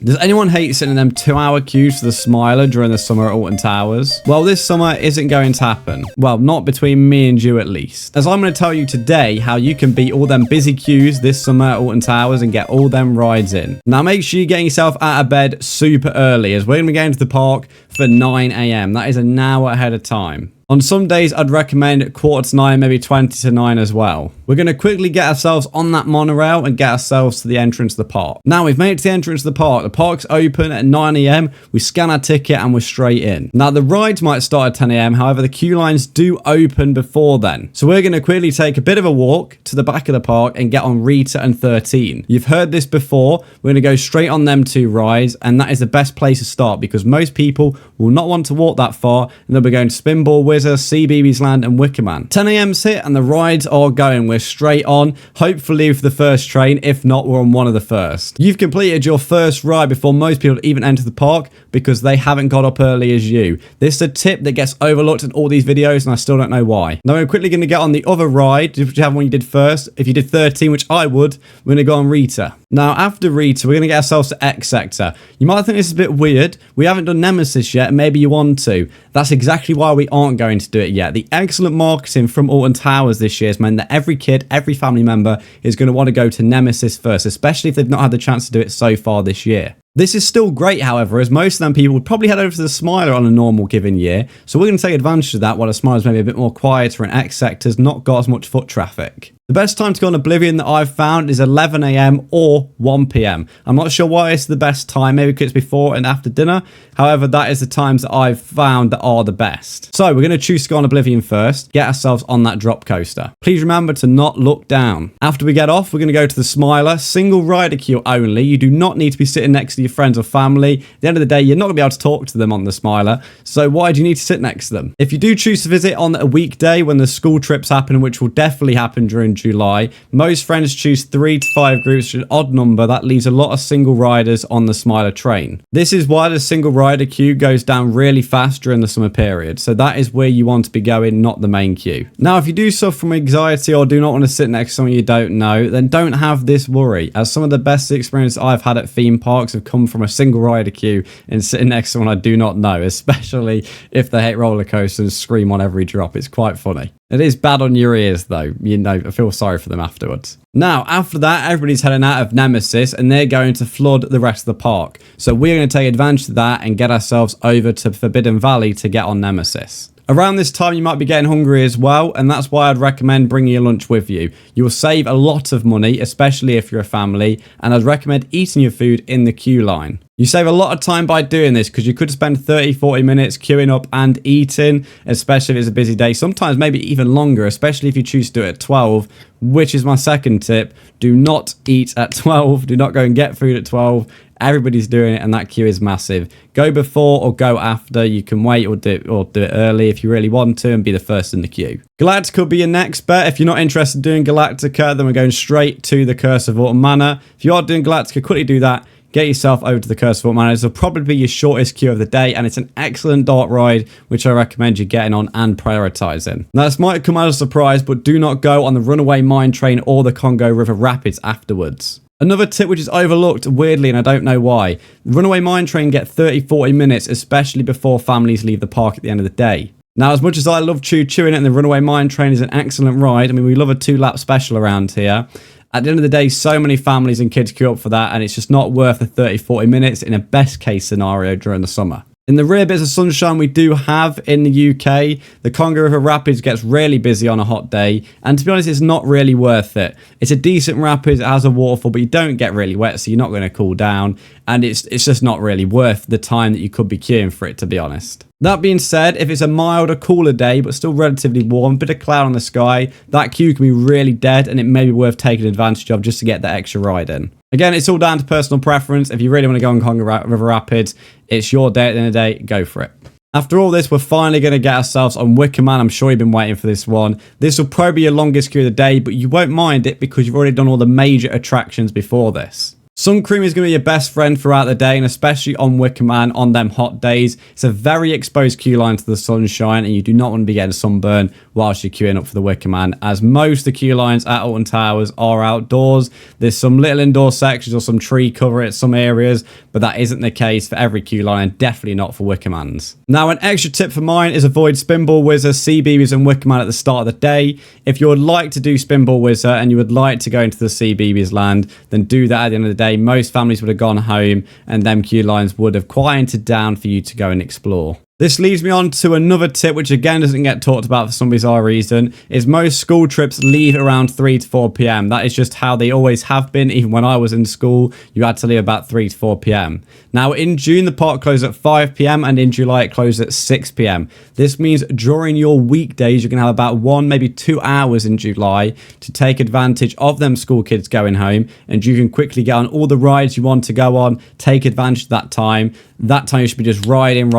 Does anyone hate sitting in them 2-hour queues for the Smiler during the summer at Alton Towers? Well, this summer isn't going to happen. Well, not between me and you at least. As I'm going to tell you today how you can beat all them busy queues this summer at Alton Towers and get all them rides in. Now make sure you're getting yourself out of bed super early as we're going to be going to the park for 9 AM. That is an hour ahead of time. On some days, I'd recommend 8:45, maybe 8:20 as well. We're going to quickly get ourselves on that monorail and get ourselves to the entrance of the park. Now, we've made it to the entrance of the park. The park's open at 9 AM. We scan our ticket and we're straight in. Now, the rides might start at 10 AM. However, the queue lines do open before then. So we're going to quickly take a bit of a walk to the back of the park and get on Rita and 13. You've heard this before. We're going to go straight on them two rides, and that is the best place to start because most people will not want to walk that far, and they'll be going to Spinball Wizard, CBeebies Land and Wickerman. 10 AM's hit and the rides are going. We're straight on, hopefully for the first train. If not, we're on one of the first. You've completed your first ride before most people even enter the park because they haven't got up early as you. This is a tip that gets overlooked in all these videos and I still don't know why. Now we're quickly going to get on the other ride, whichever one you did first. If you did 13, which I would, we're going to go on Rita. Now after Rita, we're going to get ourselves to X Sector. You might think this is a bit weird. We haven't done Nemesis yet, maybe you want to. That's exactly why we aren't going to do it yet. The excellent marketing from Alton Towers this year has meant that every kid, every family member is going to want to go to Nemesis first, especially if they've not had the chance to do it so far this year. This is still great, however, as most of them people would probably head over to the Smiler on a normal given year, so we're going to take advantage of that while the Smiler's maybe a bit more quieter and X Sector's not got as much foot traffic. The best time to go on Oblivion that I've found is 11 AM or 1 PM. I'm not sure why it's the best time, maybe because it's before and after dinner. However, that is the times that I've found that are the best. So we're going to choose to go on Oblivion first, get ourselves on that drop coaster. Please remember to not look down. After we get off, we're going to go to the Smiler, single rider queue only. You do not need to be sitting next to your friends or family. At the end of the day, you're not going to be able to talk to them on the Smiler, so why do you need to sit next to them? If you do choose to visit on a weekday when the school trips happen, which will definitely happen during July, most friends choose 3 to 5 groups, which is an odd number. That leaves a lot of single riders on the Smiler train. This is why the single rider queue goes down really fast during the summer period, so that is where you want to be going, not the main queue. Now, if you do suffer from anxiety or do not want to sit next to someone you don't know, then don't have this worry, as some of the best experiences I've had at theme parks have come from a single rider queue and sitting next to someone I do not know, especially if they hate roller coasters and scream on every drop. It's quite funny. It is bad on your ears though, you know, I feel sorry for them afterwards. Now, after that, everybody's heading out of Nemesis and they're going to flood the rest of the park. So we're going to take advantage of that and get ourselves over to Forbidden Valley to get on Nemesis. Around this time, you might be getting hungry as well, and that's why I'd recommend bringing your lunch with you. You will save a lot of money, especially if you're a family, and I'd recommend eating your food in the queue line. You save a lot of time by doing this because you could spend 30-40 minutes queuing up and eating, especially if it's a busy day. Sometimes maybe even longer, especially if you choose to do it at 12, which is my second tip. Do not eat at 12. Do not go and get food at 12. Everybody's doing it and that queue is massive. Go before or go after. You can wait or do it early if you really want to and be the first in the queue. Galactica could be your next bet. If you're not interested in doing Galactica, then we're going straight to the Curse of Autumn Manor. If you are doing Galactica, quickly do that. Get yourself over to the Curse of Autumn Manor. This will probably be your shortest queue of the day, and it's an excellent dark ride, which I recommend you getting on and prioritising. Now, this might come as a surprise, but do not go on the Runaway Mine Train or the Congo River Rapids afterwards. Another tip which is overlooked, weirdly, and I don't know why. The Runaway Mine Train get 30-40 minutes, especially before families leave the park at the end of the day. Now, as much as I love chewing it, and the Runaway Mine Train is an excellent ride, I mean, we love a 2-lap special around here. At the end of the day, so many families and kids queue up for that, and it's just not worth the 30-40 minutes in a best case scenario during the summer. In the rare bits of sunshine we do have in the UK, the Congo River Rapids gets really busy on a hot day, and to be honest, it's not really worth it. It's a decent rapids, it has a waterfall, but you don't get really wet, so you're not going to cool down, and it's just not really worth the time that you could be queuing for it, to be honest. That being said, if it's a milder, cooler day, but still relatively warm, bit of cloud on the sky, that queue can be really dead, and it may be worth taking advantage of just to get that extra ride in. Again, it's all down to personal preference. If you really want to go on Congo River Rapids, it's your day at the end of the day, go for it. After all this, we're finally going to get ourselves on Wickerman. I'm sure you've been waiting for this one. This will probably be your longest queue of the day, but you won't mind it because you've already done all the major attractions before this. Sun cream is going to be your best friend throughout the day, and especially on Wickerman on them hot days. It's a very exposed queue line to the sunshine, and you do not want to be getting sunburn whilst you're queuing up for the Wickerman, as most of the queue lines at Alton Towers are outdoors. There's some little indoor sections or some tree cover at some areas, but that isn't the case for every queue line, and definitely not for Wickermans. Now, an extra tip for mine is avoid Spinball Whizzer, CBeebies, and Wickerman at the start of the day. If you would like to do Spinball Whizzer and you would like to go into the CBeebies land, then do that at the end of the day. Most families would have gone home and them queue lines would have quieted down for you to go and explore. This leads me on to another tip, which again doesn't get talked about for some bizarre reason, is most school trips leave around 3 to 4 p.m. That is just how they always have been. Even when I was in school, you had to leave about 3 to 4 p.m. Now, in June, the park closed at 5 p.m. and in July, it closed at 6 p.m. This means during your weekdays, you can have about 1, maybe 2 hours in July to take advantage of them school kids going home, and you can quickly get on all the rides you want to go on, take advantage of that time. That time you should be just riding.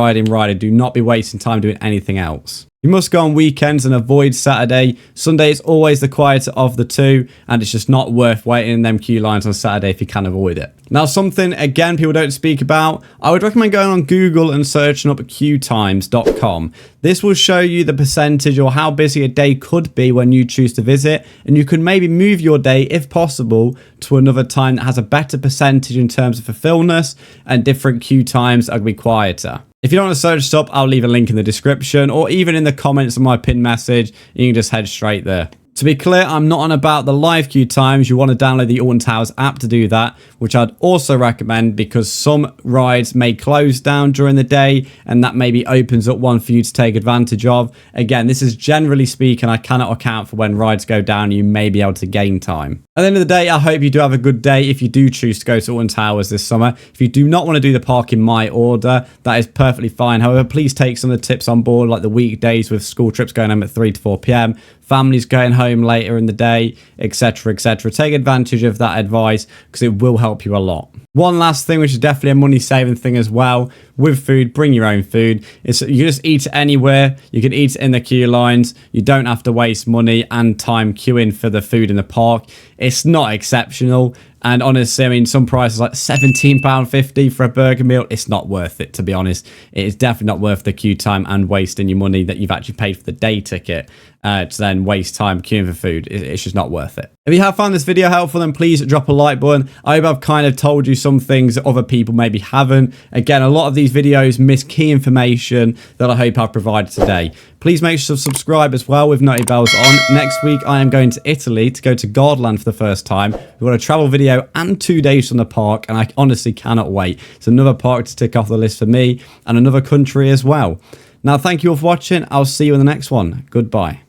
Do not be wasting time doing anything else. You must go on weekends and avoid Saturday. Sunday is always the quieter of the two, and it's just not worth waiting in them queue lines on Saturday if you can avoid it. Now, something, again, people don't speak about, I would recommend going on Google and searching up queuetimes.com. This will show you the percentage or how busy a day could be when you choose to visit, and you can maybe move your day, if possible, to another time that has a better percentage in terms of fulfillment, and different queue times that will be quieter. If you don't want to search this up, I'll leave a link in the description or even in the comments of my pinned message. You can just head straight there. To be clear, I'm not on about the live queue times. You want to download the Alton Towers app to do that, which I'd also recommend because some rides may close down during the day and that maybe opens up one for you to take advantage of. Again, this is generally speaking, I cannot account for when rides go down. You may be able to gain time. At the end of the day, I hope you do have a good day if you do choose to go to Alton Towers this summer. If you do not want to do the park in my order, that is perfectly fine. However, please take some of the tips on board, like the weekdays with school trips going home at 3 to 4 p.m, families going home later in the day, etc, etc. Take advantage of that advice because it will help you a lot. One last thing, which is definitely a money saving thing as well, with food, bring your own food. You can just eat it anywhere. You can eat it in the queue lines. You don't have to waste money and time queuing for the food in the park. It's not exceptional. And honestly, I mean, some prices like £17.50 for a burger meal. It's not worth it, to be honest. It is definitely not worth the queue time and wasting your money that you've actually paid for the day ticket to then waste time queuing for food. It's just not worth it. If you have found this video helpful, then please drop a like button. I hope I've kind of told you some things that other people maybe haven't. Again, a lot of these videos miss key information that I hope I've provided today. Please make sure to subscribe as well with noty bells on. Next week, I am going to Italy to go to Godland for the first time. We've got a travel video and 2 days from the park, and I honestly cannot wait. It's another park to tick off the list for me and another country as well. Now, thank you all for watching. I'll see you in the next one. Goodbye.